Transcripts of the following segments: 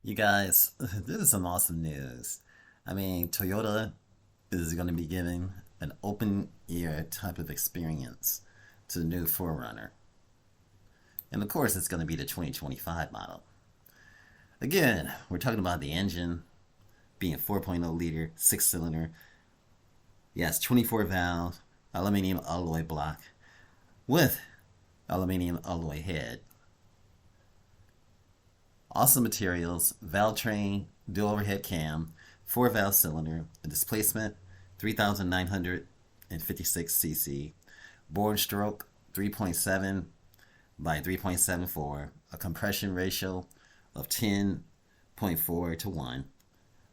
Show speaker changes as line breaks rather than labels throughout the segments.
You guys, this is some awesome news. Toyota is going to be giving an open ear type of experience to the new 4Runner. And of course, it's going to be the 2025 model. Again, we're talking about the engine being 4.0 liter, 6 cylinder. Yes, 24 valve, aluminum alloy block with aluminum alloy head. Awesome materials, valve train, dual overhead cam, 4 valve cylinder, a displacement 3,956 cc, bore stroke 3.7 by 3.74, a compression ratio of 10.4 to 1,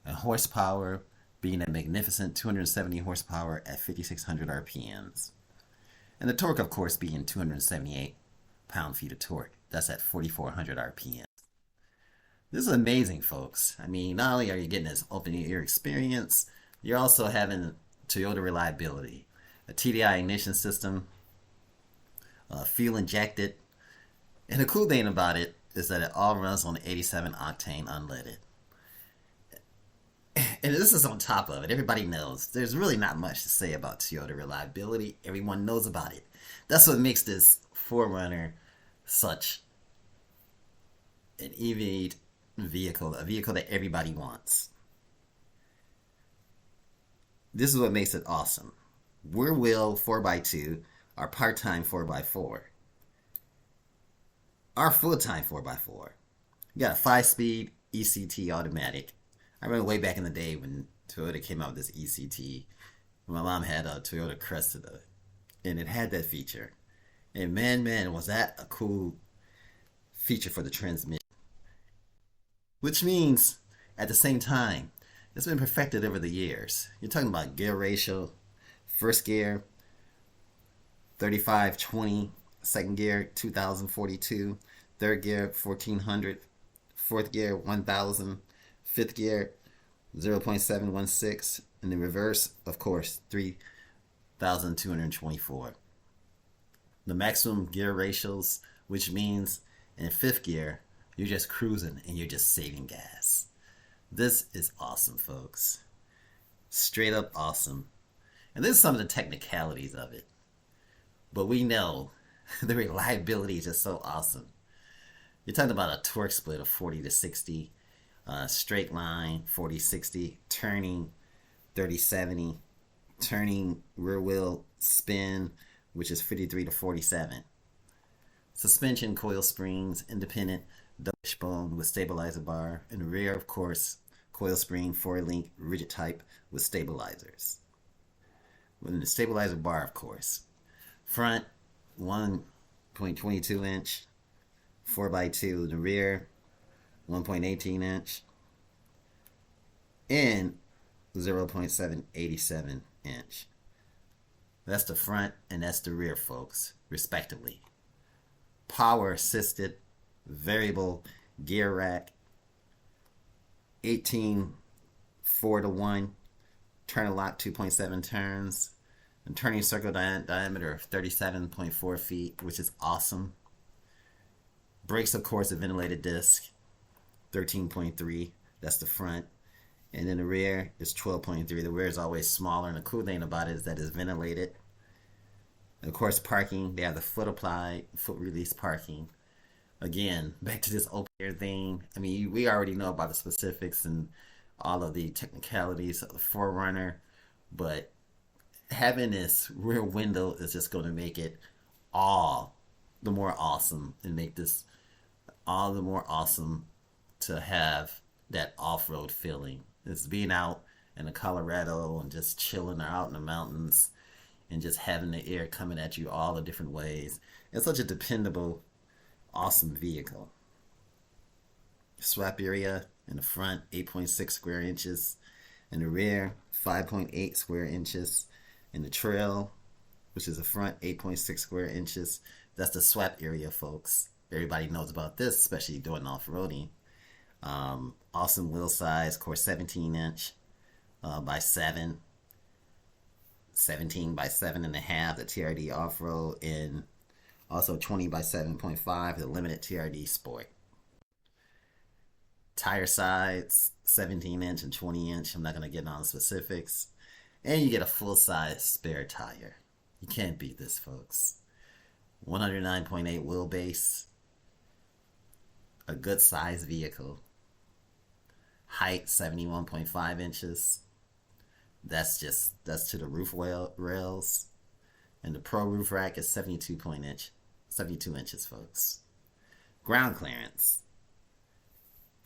a horsepower being a magnificent 270 horsepower at 5,600 RPMs, and the torque, of course, being 278 pound-feet of torque. That's at 4,400 RPM. This is amazing, folks. Not only are you getting this open ear experience, you're also having Toyota reliability, a TDI ignition system, fuel injected, and the cool thing about it is that it all runs on 87 octane unleaded. And this is on top of it. Everybody knows there's really not much to say about Toyota reliability. Everyone knows about it. That's what makes this 4Runner such an EV vehicle, a vehicle that everybody wants. This is what makes it awesome. Rear wheel 4x2, our part-time 4x4. Our full-time 4x4. We got a 5-speed ECT automatic. I remember way back in the day when Toyota came out with this ECT. My mom had a Toyota Cressida, and it had that feature. And man, was that a cool feature for the transmission. Which means, at the same time, it's been perfected over the years. You're talking about gear ratio, first gear, 3520, second gear, 2042, third gear, 1400, fourth gear, 1000, fifth gear, 0.716, and the reverse, of course, 3224. The maximum gear ratios, which means in fifth gear, you're just cruising and you're just saving gas. This is awesome, folks. Straight up awesome. And this is some of the technicalities of it. But we know the reliability is just so awesome. You're talking about a torque split of 40 to 60, straight line 40-60, turning 30-70, turning rear wheel spin, which is 53 to 47. Suspension coil springs, independent double wishbone with stabilizer bar. In the rear, of course, coil spring 4-link rigid type with stabilizers. With the stabilizer bar, of course. Front 1.22 inch 4x2. In the rear 1.18 inch and 0.787 inch. That's the front and that's the rear, folks, respectively. Power assisted variable gear rack, 18 4 to 1, turn lock 2.7 turns, and turning circle diameter of 37.4 feet, which is awesome. Brakes, of course, a ventilated disc, 13.3, that's the front. And then the rear is 12.3. The rear is always smaller, and the cool thing about it is that it's ventilated. And of course, parking, they have the foot applied, foot release parking. Again, back to this open air thing. We already know about the specifics and all of the technicalities of the 4Runner, but having this rear window is just going to make it all the more awesome and make this all the more awesome to have that off-road feeling. It's being out in the Colorado and just chilling or out in the mountains and just having the air coming at you all the different ways. It's such a dependable, awesome vehicle. Swap area in the front, 8.6 square inches. In the rear, 5.8 square inches. In the trail, which is the front, 8.6 square inches. That's the swap area, folks. Everybody knows about this, especially doing off-roading. Awesome wheel size, of course, 17 inch by 7. 17 by 7.5, the TRD off-road, and also 20 by 7.5, the limited TRD sport. Tire sides, 17 inch and 20 inch. I'm not going to get on the specifics. And you get a full size spare tire. You can't beat this, folks. 109.8 wheelbase, a good size vehicle. Height 71.5 inches. That's to the roof rails. And the pro roof rack is 72 inches, folks. Ground clearance.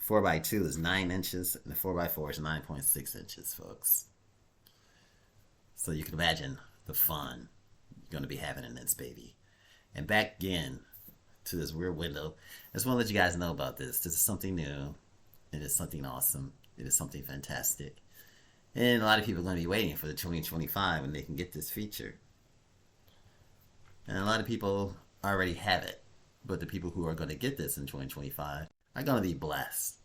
4x2 is 9 inches, and the 4x4 is 9.6 inches, folks. So you can imagine the fun you're going to be having in this baby. And back again to this rear window. I just want to let you guys know about this. This is something new. It is something awesome. It is something fantastic. And a lot of people are going to be waiting for the 2025 when they can get this feature. And a lot of people already have it. But the people who are going to get this in 2025 are going to be blessed.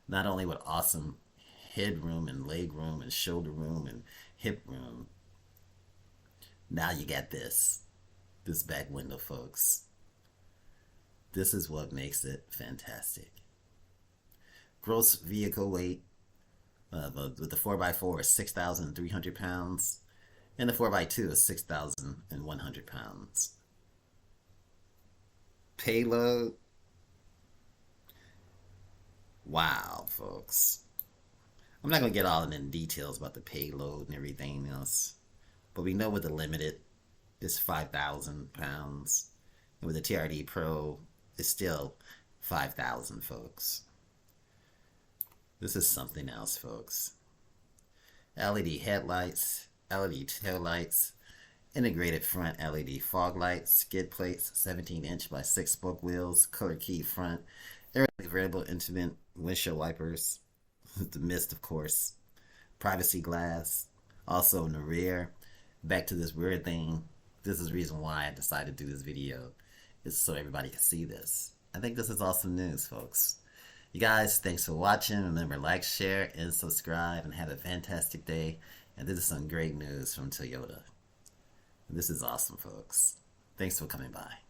Not only with awesome headroom and leg room and shoulder room and hip room. Now you got this back window, folks. This is what makes it fantastic. Gross vehicle weight with the 4x4 is 6,300 pounds, and the 4x2 is 6,100 pounds. Payload. Wow, folks. I'm not going to get all in details about the payload and everything else, but we know with the Limited, it's 5,000 pounds. And with the TRD Pro, it's still 5,000, folks. This is something else, folks. LED headlights, LED taillights, integrated front LED fog lights, skid plates, 17-inch by 6-spoke wheels, color key front, aerodynamic variable instrument, windshield wipers, the mist, of course, privacy glass, also in the rear. Back to this rear thing. This is the reason why I decided to do this video, is so everybody can see this. I think this is awesome news, folks. You guys, thanks for watching. Remember, like, share, and subscribe, and have a fantastic day. And this is some great news from Toyota. This is awesome, folks. Thanks for coming by.